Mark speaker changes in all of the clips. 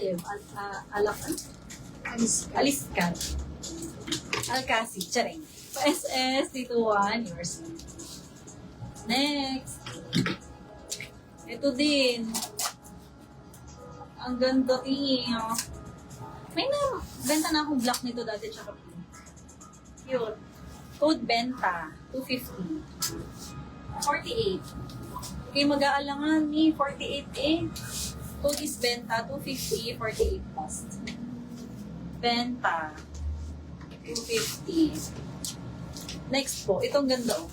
Speaker 1: Olive. Aliscan. Alcasi. Charing. SS, dito 1, yours. Next. Ito din. Ang ganda niya. May benta na akong black nito dati tsaka pink. Cute. Code benta, 250. 48. Okay, mag-aalangan ni 48 eh. Code is benta, 250, 48 plus. Benta, 250. Next po, itong ganda oh.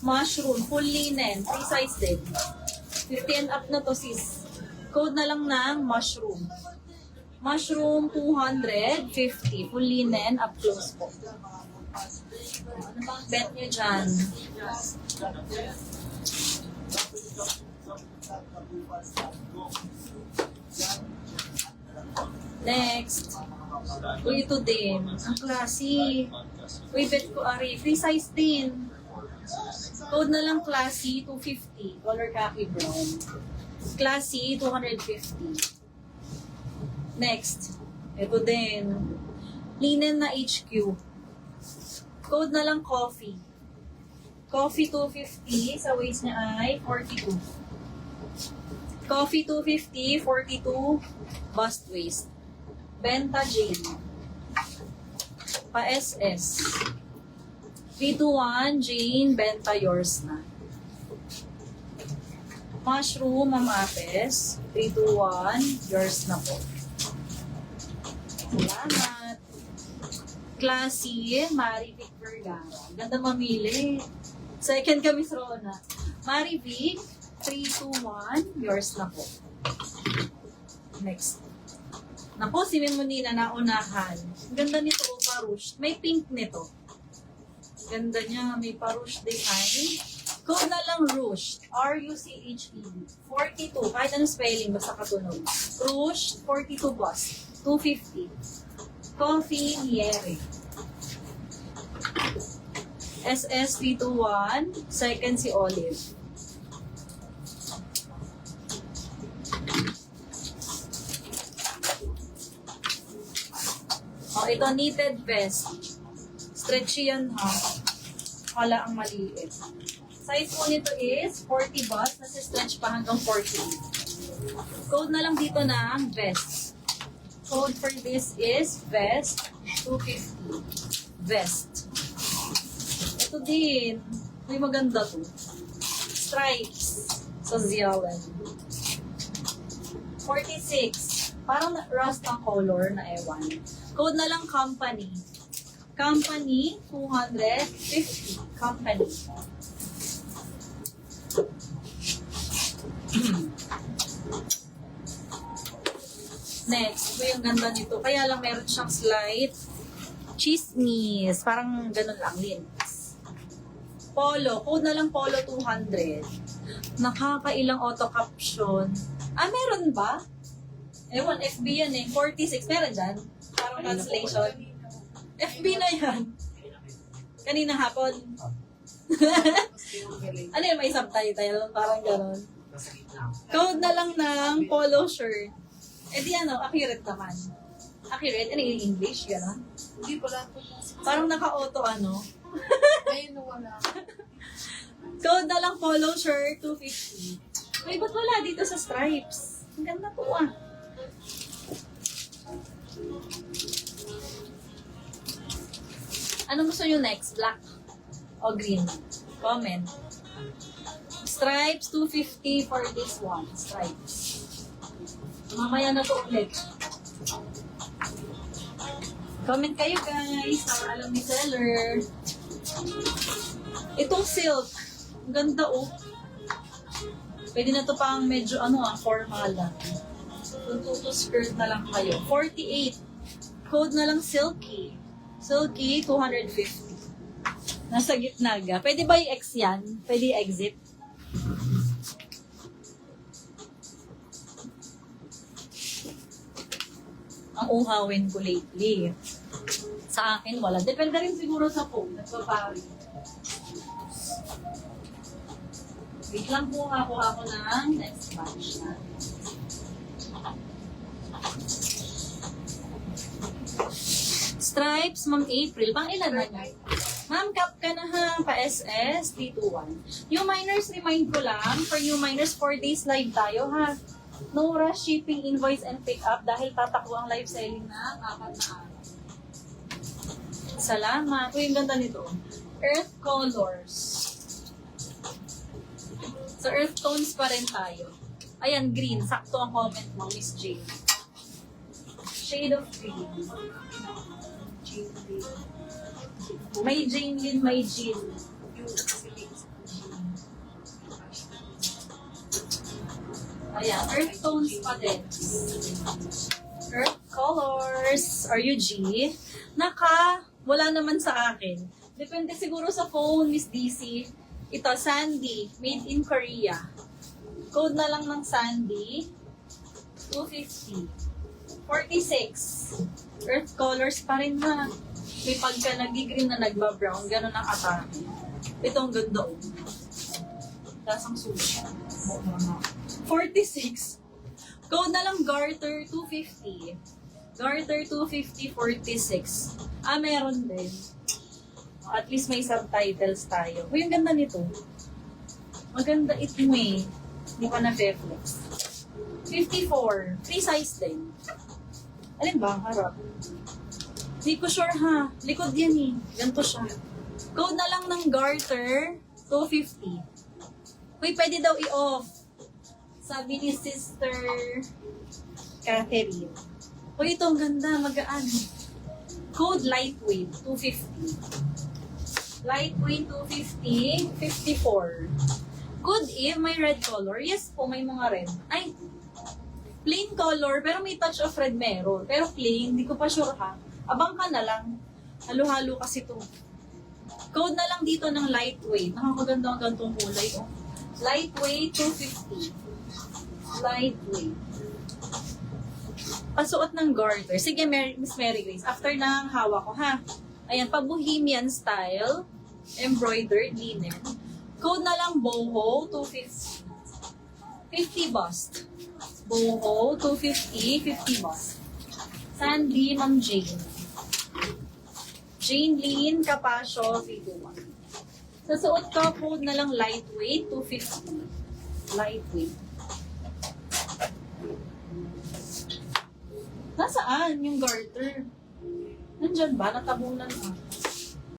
Speaker 1: Mushroom, full linen, 3 size din. 50 and up na to sis. Code na lang ng mushroom. Mushroom, 250. Full linen, up close po. Ano bang bet nyo dyan? Next. Uy, ito din. Ang classy. Uy, bet ko, Ari. Free size din. Code na lang classy, 250. Color khaki brown. Classy, 250. Next. Ito din. Linen na HQ. Code na lang coffee. Coffee 250. Sa waist niya ay 42. Coffee 250, 42. Bust waist. Benta Jane. Pa SS. 321 Jane. Benta yours na. Mushroom, Ma'am Apes. 321. Yours na po. Salamat. Classy, Marivic Vergara. Ganda mamili. Second kami sa Rona. Marivic, 321. Yours na po. Next. Naku, si Mimonina naunahan. Ganda nito, parush. May pink nito. Ganda niya, may parush design. Code na lang Rouge. R-U-C-H-E. 42. Kahit anong spelling, basta katunog. Rouge, 42 bus. 250. Coffee Niere. SS 321. Second si Olive. Oh, ito knitted vest. Stretchy yan ha. Wala ang maliit. Size po nito is 40 bus. Nasi-stretch pa hanggang 40. Code na lang dito ng vest. Code for this is vest 250. Vest. Ito din. May maganda to. Stripes. Sa Zealand. 46. Parang rust ang color na ewan. Code na lang company. Company 250. Company. Next, ito yung ganda nito. Kaya lang meron siyang slight chismis. Parang ganun lang, lins. Polo. Code na lang Polo 200. Nakakailang auto caption. Ah, meron ba? Ewan, FB yan eh. 46. Meron dyan? Parang translation. FB na yan. Kanina hapon. Ano yun, may subtitle? Parang ganun. Code na lang ng polo shirt. Eh di ano, accurate naman. Accurate? Ano yung English? Gano'n?
Speaker 2: Hindi pala.
Speaker 1: Parang naka-auto ano.
Speaker 2: Ayun, wala.
Speaker 1: Code na lang polo shirt, 250. Uy, ba't wala dito sa stripes? Ang ganda po ah. Ano gusto nyo next? Black o green? Comment. Stripes, 250 for this one. Stripes. Mamaya na to ulit. Comment kayo guys. Para alam ni seller. Itong silk. Ang ganda oh. Pwede na to pang medyo formal lang. Tututo skirt na lang kayo. 48. Code na lang silky. Silky, 250. Nasa gitna ga. Pwede ba i-X yan? Pwede i-exit? Ang uhawin ko lately. Sa akin, wala. Depende rin siguro sa phone. Nagpapari. Wait lang po ako ng next batch na. Stripes, Ma'am April. Pang ilan na niya? Ma'am, cap ka na ha, pa-SS, D21. Yung minors, remind ko lang, for you minors, 4 days live tayo ha. No rush shipping, invoice, and pick up dahil tatakbo ang live selling na 4 na araw. Salamat. Uy, ang ganda nito. Earth colors. So, earth tones pa rin tayo. Ayan, green. Sakto ang comment mo, Miss Jane. Shade of green. Jane Lynn. May Jane Lynn, may Jean. Ayan, earth tones pa din. Earth colors. Are you G? Wala naman sa akin. Depende siguro sa phone, Miss DC. Ito, Sandy. Made in Korea. Code na lang ng Sandy. 250. 46. Earth colors pa rin ha. May pagka nag-green na nagba-brown, gano'n ang atake. Ito ang ganda o. Lasang sushi. 46. Code na lang Garter 250. Garter 250, 46. Meron din. At least may subtitles tayo. Uy, ang ganda nito. Maganda ito eh. Hindi pa na-flex. 54. Free size din. Alin ba ang harap? Hindi ko sure ha. Likod yan eh. Ganito siya. Code na lang ng Garter 250. Uy, pwede daw i-off. Sabi ni Sister Catherine. Uy, ito ang ganda. Magaan. Code lightweight 250. Lightweight 250. 54. Good if may red color. Yes po, may mga red. Ay, plain color, pero may touch of red meron. Pero plain, hindi ko pa sure ha. Abang ka na lang. Halo-halo kasi to. Code na lang dito ng lightweight. Nakakaganda ang gantong kulay. Oh. Lightweight 250. Lightweight. Pasuot ng garter. Sige, Miss Mary Grace. After na ang hawa ko, ha? Ayan, pa-bohemian style. Embroidered linen. Code na lang boho, 250. 50 bust. Boho, 250. 50 bust. Sandy, Ma'am Jane. Jane Lynn, Capasio, 321. Sa suot ko, code na lang lightweight, 250. Lightweight. Nasaan yung garter? Nandyan ba? Natabunan na.